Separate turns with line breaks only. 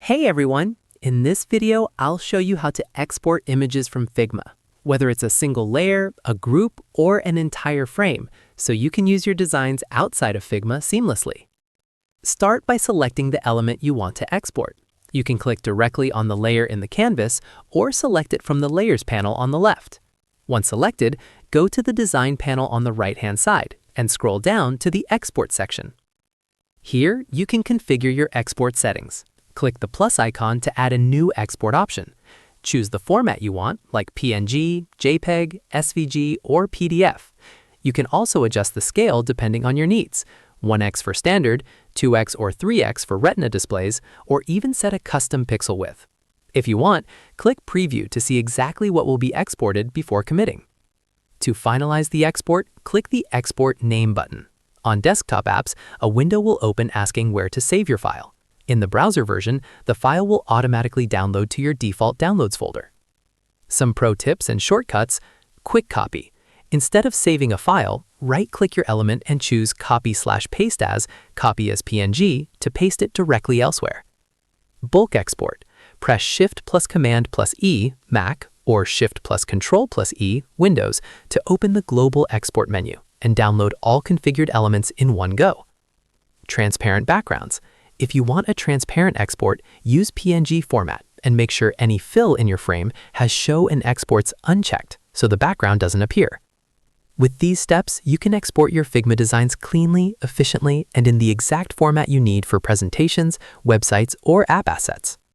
Hey everyone! In this video, I'll show you how to export images from Figma, whether it's a single layer, a group, or an entire frame, so you can use your designs outside of Figma seamlessly. Start by selecting the element you want to export. You can click directly on the layer in the canvas or select it from the Layers panel on the left. Once selected, go to the Design panel on the right-hand side and scroll down to the Export section. Here, you can configure your export settings. Click the plus icon to add a new export option. Choose the format you want, like PNG, JPEG, SVG, or PDF. You can also adjust the scale depending on your needs. 1x for standard, 2x or 3x for Retina displays, or even set a custom pixel width. If you want, click Preview to see exactly what will be exported before committing. To finalize the export, click the Export Name button. On desktop apps, a window will open asking where to save your file. In the browser version, the file will automatically download to your default Downloads folder. Some pro tips and shortcuts: Quick Copy. Instead of saving a file, right-click your element and choose Copy/Paste as, Copy as PNG, to paste it directly elsewhere. Bulk Export. Press Shift+Command+E, Mac, or Shift+Control+E, Windows, to open the Global Export menu and download all configured elements in one go. Transparent Backgrounds. If you want a transparent export, use PNG format and make sure any fill in your frame has Show in Exports unchecked so the background doesn't appear. With these steps, you can export your Figma designs cleanly, efficiently, and in the exact format you need for presentations, websites, or app assets.